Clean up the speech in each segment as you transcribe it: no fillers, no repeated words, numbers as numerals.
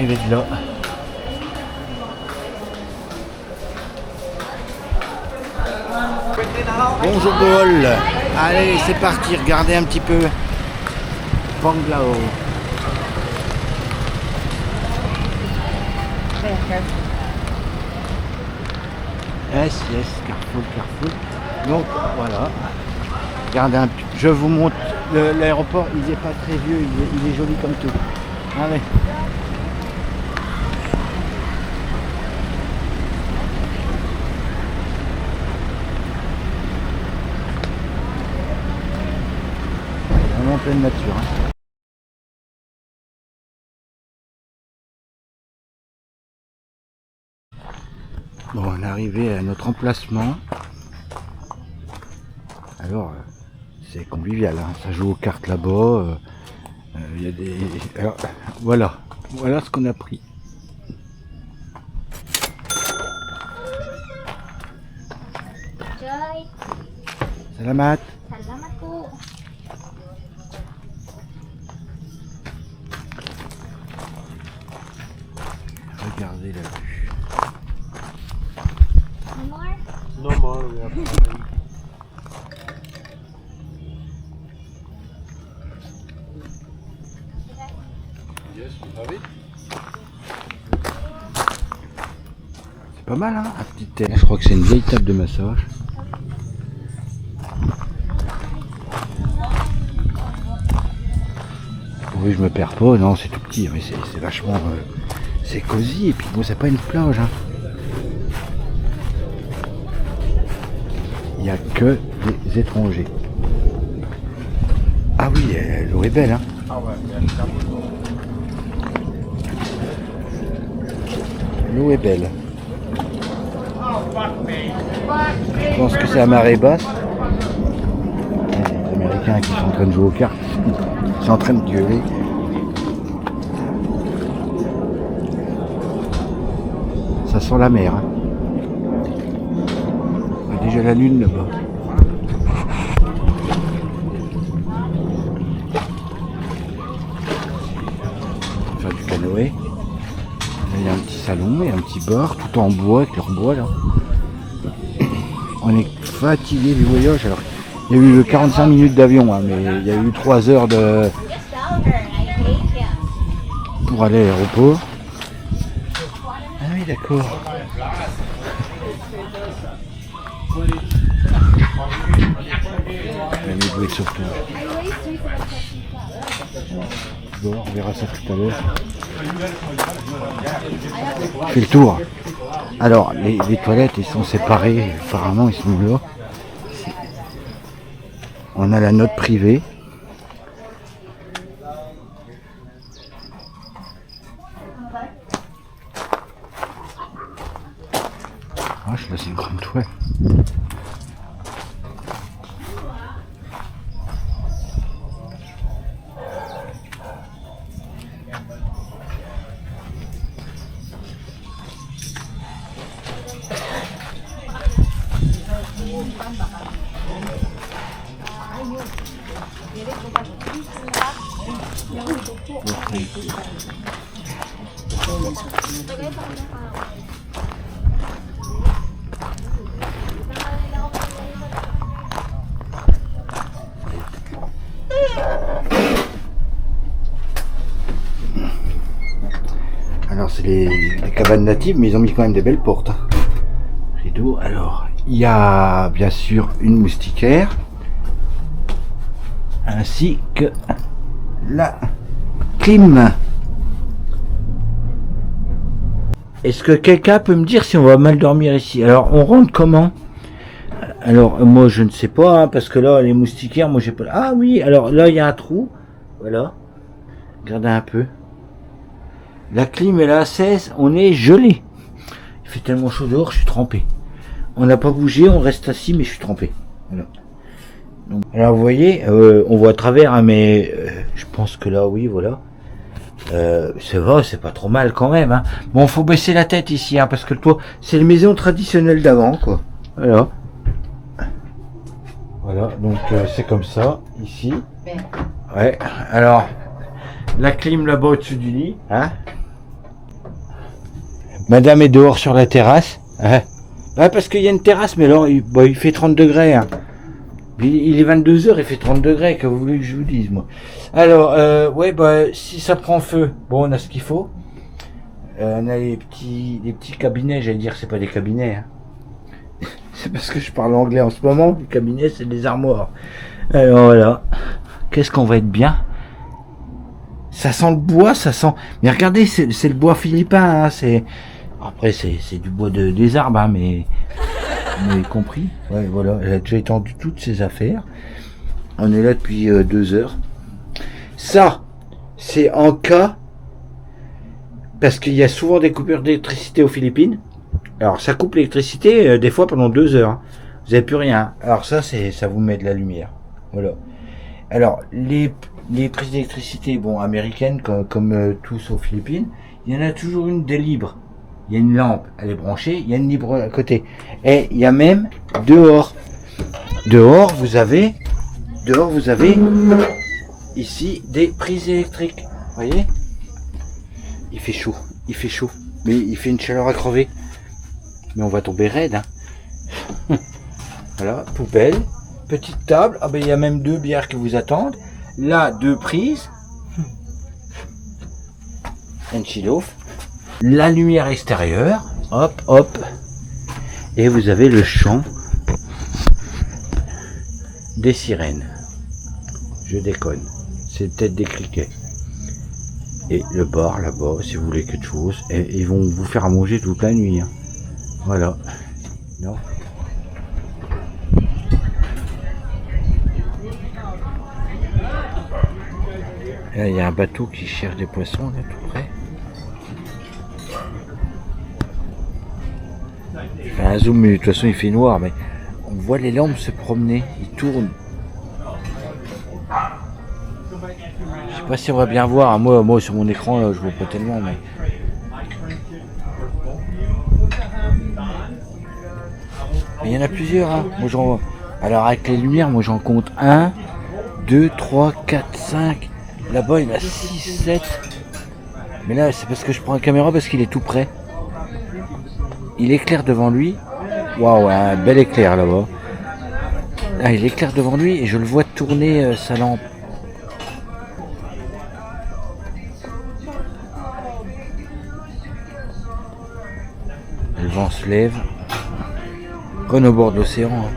arriver de là. Bonjour Paul. Allez, c'est parti, regardez un petit peu. Banglao. Yes, Carrefour. Donc voilà. Regardez un peu. Je vous montre l'aéroport, il n'est pas très vieux, il est joli comme tout. Allez. Vraiment en pleine nature. Hein. Bon, on est arrivé à notre emplacement. Alors, c'est convivial, hein. Ça joue aux cartes là-bas. Il y a des... Alors, voilà ce qu'on a pris. Joy. Salamat. Salamat po. Regardez la vue. No more? No more, we have already. Yes, we have it. C'est pas mal, hein, un petit thé. Je crois que c'est une vieille table de massage. Oui, je me perds pas, non, c'est tout petit, mais c'est vachement... c'est cosy, et puis bon, c'est pas une plage, hein. Il n'y a que des étrangers. Ah oui, l'eau est belle, hein. Ah ouais, il y a le câble. L'eau est belle. Je pense que c'est à marée basse. Les Américains qui sont en train de jouer aux cartes, ils sont en train de gueuler. Ça sent la mer. Hein. Il y a déjà la lune là-bas. Faire du canoë. Là, il y a un petit salon et un petit bar, tout en bois, avec leur bois là. On est fatigué du voyage. Alors, il y a eu 45 minutes d'avion, hein, mais il y a eu 3 heures de... pour aller à l'aéroport. Ah oui, d'accord. La nuit de surtout. Bon, on verra ça tout à l'heure. Je fais le tour. Alors, les toilettes, ils sont séparées. Apparemment, ils sont là. On a la note privée. Ah, je sais pas, c'est une grande toilette. Alors c'est les cabanes natives, mais ils ont mis quand même des belles portes. Rideau. Alors, il y a bien sûr une moustiquaire, ainsi que la clim. Est-ce que quelqu'un peut me dire si on va mal dormir ici? Alors, on rentre comment? Alors, moi je ne sais pas, hein, parce que là, les moustiquaires, moi j'ai pas... Ah oui, alors là, il y a un trou. Voilà. Regardez un peu. La clim est là à 16, on est gelé. Il fait tellement chaud dehors, je suis trempé. On n'a pas bougé, on reste assis, mais je suis trempé. Voilà. Donc, alors vous voyez, on voit à travers, hein, mais je pense que là, oui, voilà. C'est vrai, c'est pas trop mal quand même. Hein. Bon, faut baisser la tête ici, hein, parce que le toit, c'est les maisons traditionnelles d'avant, quoi. Voilà. Voilà, donc c'est comme ça, ici. Ouais, alors, la clim là-bas au-dessus du lit, hein. Madame est dehors sur la terrasse. Ouais, parce qu'il y a une terrasse, mais alors il fait 30 degrés. Hein. Il est 22 heures, il fait 30 degrés, que vous voulez que je vous dise, moi. Alors, ouais, si ça prend feu, bon, on a ce qu'il faut. On a les petits cabinets, j'allais dire, c'est pas des cabinets. Hein. C'est parce que je parle anglais en ce moment. Les cabinets, c'est des armoires. Alors voilà. Qu'est-ce qu'on va être bien. Ça sent le bois, ça sent. Mais regardez, c'est le bois philippin. Hein, c'est. Après, c'est du bois des arbres, hein, mais. Vous m'avez compris. Ouais, voilà. Elle a déjà étendu toutes ses affaires. On est là depuis 2 heures. Ça, c'est en cas. Parce qu'il y a souvent des coupures d'électricité aux Philippines. Alors, ça coupe l'électricité des fois pendant 2 heures. Hein. Vous n'avez plus rien. Alors ça, ça vous met de la lumière. Voilà. Alors, les prises d'électricité, bon, américaines, comme tous aux Philippines, il y en a toujours une des libres. Il y a une lampe, elle est branchée, il y a une libre à côté. Et il y a même dehors. Dehors, vous avez ici des prises électriques. Vous voyez? Il fait chaud. Mais il fait une chaleur à crever. Mais on va tomber raide. Hein. Voilà, poubelle, petite table. Ah ben il y a même 2 bières qui vous attendent. Là, 2 prises. Un chill-off. La lumière extérieure. Hop, hop. Et vous avez le chant des sirènes. Je déconne. C'est peut-être des criquets. Et le bar là-bas, si vous voulez quelque chose. Et ils vont vous faire à manger toute la nuit. Hein. Voilà. Non. Là, il y a un bateau qui cherche des poissons, là, tout près. Je fais un zoom, mais de toute façon, il fait noir, mais on voit les lampes se promener. Ils tournent. Je sais pas si on va bien voir. Hein. Moi, sur mon écran, là, je vois pas tellement, mais... Il y en a plusieurs, hein. Moi, alors avec les lumières, moi j'en compte 1, 2, 3, 4, 5. Là-bas il y en a 6, 7. Mais là c'est parce que je prends la caméra parce qu'il est tout près. Il éclaire devant lui. Waouh, un bel éclair là-bas. Là il éclaire devant lui et je le vois tourner sa lampe. Le vent se lève. Comme au bord de l'océan. Hein.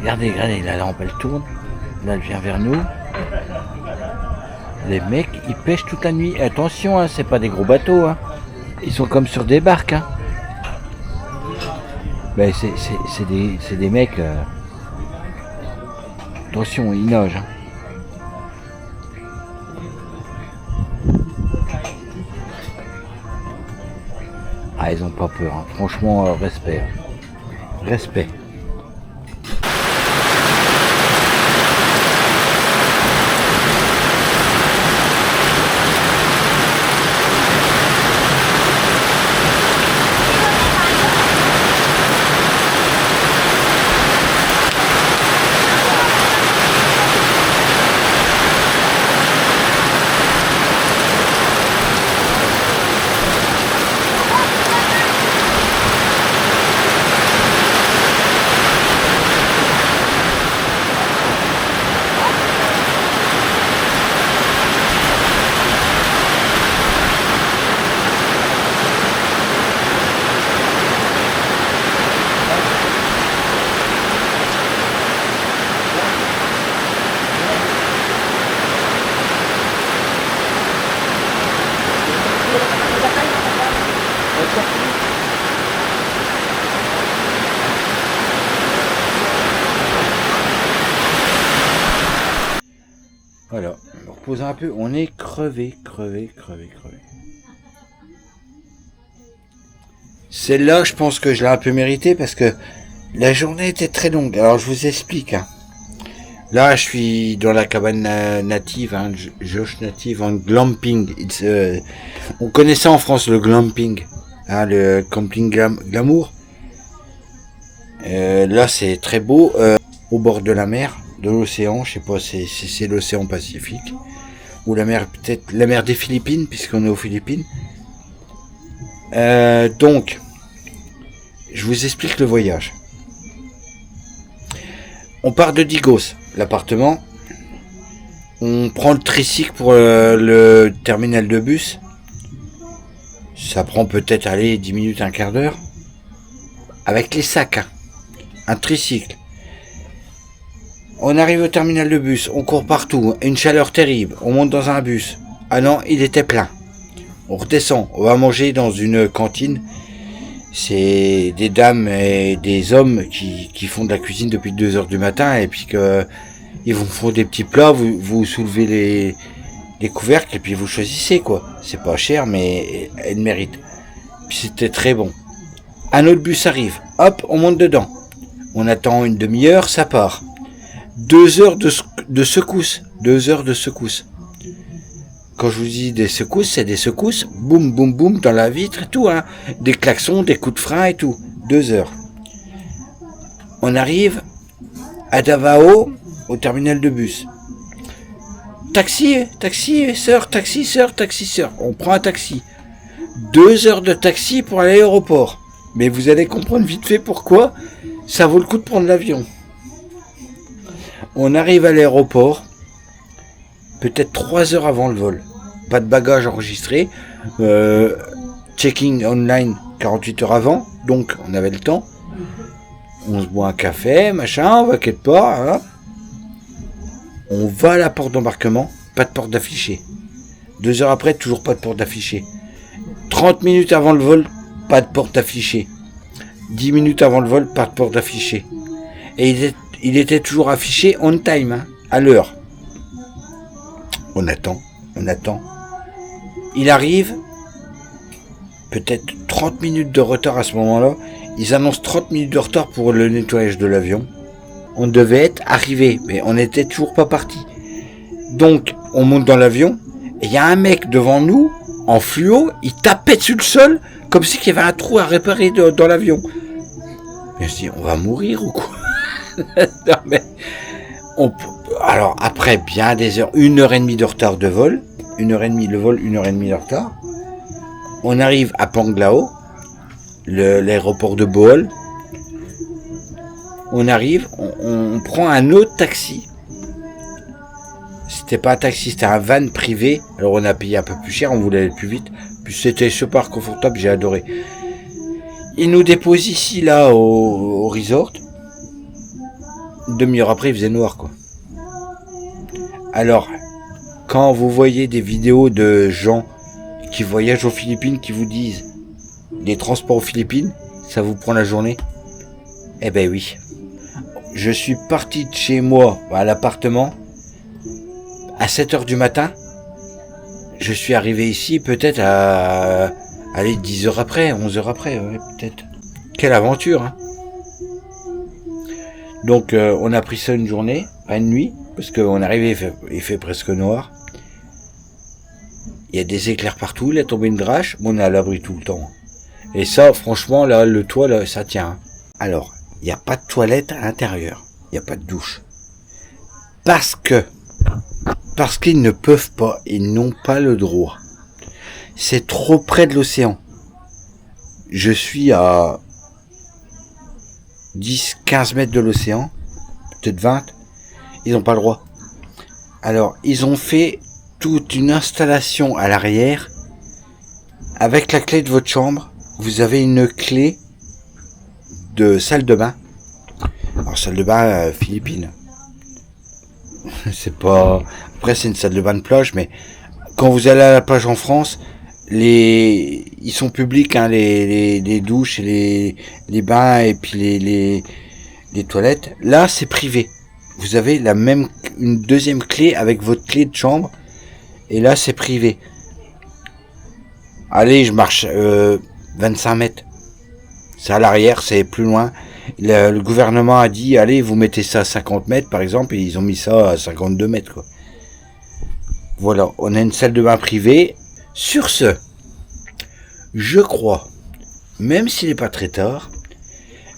Regardez, la lampe elle tourne. Là elle vient vers nous. Les mecs ils pêchent toute la nuit. Attention, hein, c'est pas des gros bateaux. Hein. Ils sont comme sur des barques. Hein. Ben, c'est des mecs. Attention, ils nagent. Hein. Ah, ils ont pas peur. Hein. Franchement, respect. Respect. Voilà, on repose un peu, on est crevé. Celle-là, je pense que je l'ai un peu méritée parce que la journée était très longue. Alors, je vous explique. Hein. Là, je suis dans la cabane native, hein, Josh Native en glamping. On connaît ça en France, le glamping, hein, le camping glamour. Là, c'est très beau, au bord de la mer, de l'océan. Je sais pas si c'est l'océan Pacifique ou la mer, peut-être la mer des Philippines, puisqu'on est aux Philippines. Donc, je vous explique le voyage. On part de Digos, l'appartement. On prend le tricycle pour le terminal de bus. Ça prend peut-être, 10 minutes, un quart d'heure. Avec les sacs, hein. Un tricycle. On arrive au terminal de bus, on court partout, une chaleur terrible, on monte dans un bus. Ah non, il était plein. On redescend, on va manger dans une cantine. C'est des dames et des hommes qui font de la cuisine depuis 2 heures du matin et puis ils vous font des petits plats, vous soulevez les couvercles et puis vous choisissez quoi. C'est pas cher mais elle mérite. Puis c'était très bon. Un autre bus arrive, hop, on monte dedans. On attend une demi-heure, ça part. 2 heures de secousse. 2 heures de secousse. Quand je vous dis des secousses, c'est des secousses, boum, boum, boum, dans la vitre et tout, hein. Des klaxons, des coups de frein et tout. 2 heures. On arrive à Davao, au terminal de bus. Taxi, sœur. On prend un taxi. 2 heures de taxi pour aller à l'aéroport. Mais vous allez comprendre vite fait pourquoi ça vaut le coup de prendre l'avion. On arrive à l'aéroport, peut-être 3 heures avant le vol. Pas de bagages enregistrés. Checking online 48 heures avant, donc on avait le temps. On se boit un café, machin, on va quelque part. Hein. On va à la porte d'embarquement, pas de porte d'affiché. 2 heures après, toujours pas de porte d'affiché. 30 minutes avant le vol, pas de porte affichée. 10 minutes avant le vol, pas de porte affichée. Et il était toujours affiché on time, hein, à l'heure. On attend. Il arrive, peut-être 30 minutes de retard à ce moment-là. Ils annoncent 30 minutes de retard pour le nettoyage de l'avion. On devait être arrivé, mais on n'était toujours pas parti. Donc, on monte dans l'avion, et il y a un mec devant nous, en fluo, il tapait sur le sol, comme si il y avait un trou à réparer dans l'avion. Je me dis, on va mourir ou quoi? Non, mais alors, après bien des heures, 1h30 de retard de vol, 1h30 le vol, 1h30 de retard, on arrive à Panglao, l'aéroport de Bohol. On arrive, on prend un autre taxi. C'était pas un taxi, c'était un van privé. Alors on a payé un peu plus cher, on voulait aller plus vite. Puis c'était super confortable, j'ai adoré. Il nous dépose ici, là, au resort. Une demi-heure après, il faisait noir, quoi. Alors, quand vous voyez des vidéos de gens qui voyagent aux Philippines, qui vous disent les transports aux Philippines, ça vous prend la journée. Eh ben oui. Je suis parti de chez moi à l'appartement à 7 heures du matin. Je suis arrivé ici peut-être à 10 heures après, 11 heures après, ouais, peut-être. Quelle aventure, hein. Donc on a pris ça une journée, pas une nuit, parce qu'on est arrivé, il fait presque noir. Il y a des éclairs partout, il a tombé une drache, mais on est à l'abri tout le temps. Et ça, franchement, là, le toit, là, ça tient. Alors, il n'y a pas de toilette à l'intérieur, il n'y a pas de douche. Parce qu'ils ne peuvent pas, ils n'ont pas le droit. C'est trop près de l'océan. Je suis à 10-15 mètres de l'océan, peut-être 20, ils n'ont pas le droit. Alors, ils ont fait toute une installation à l'arrière, avec la clé de votre chambre, vous avez une clé de salle de bain. Alors, salle de bain philippine. C'est pas... Après, c'est une salle de bain de plage, mais quand vous allez à la plage en France, ils sont publics, hein, les douches, et les bains et puis les toilettes. Là, c'est privé. Vous avez une deuxième clé avec votre clé de chambre, et là, c'est privé. Allez, je marche 25 mètres. C'est à l'arrière, c'est plus loin. Le gouvernement a dit, allez, vous mettez ça à 50 mètres, par exemple, et ils ont mis ça à 52 mètres, quoi. Voilà, on a une salle de bain privée. Sur ce, je crois, même s'il n'est pas très tard,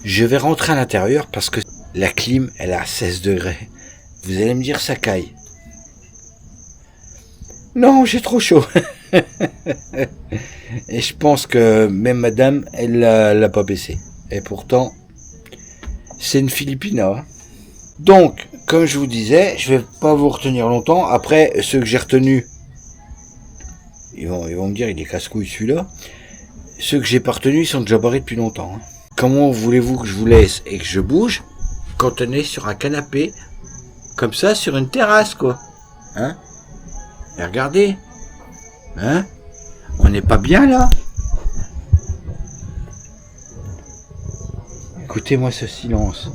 je vais rentrer à l'intérieur parce que la clim, elle est à 16 degrés. Vous allez me dire, ça caille. Non, j'ai trop chaud. Et je pense que même madame, elle l'a pas baissé. Et pourtant, c'est une Filipina. Hein. Donc, comme je vous disais, je vais pas vous retenir longtemps. Après, ceux que j'ai retenus, ils vont me dire, il est casse-couille celui-là. Ceux que j'ai pas retenus, ils sont déjà barrés depuis longtemps. Hein. Comment voulez-vous que je vous laisse et que je bouge quand on est sur un canapé, comme ça, sur une terrasse, quoi. Hein? Et regardez. Hein? On n'est pas bien, là? Écoutez-moi ce silence.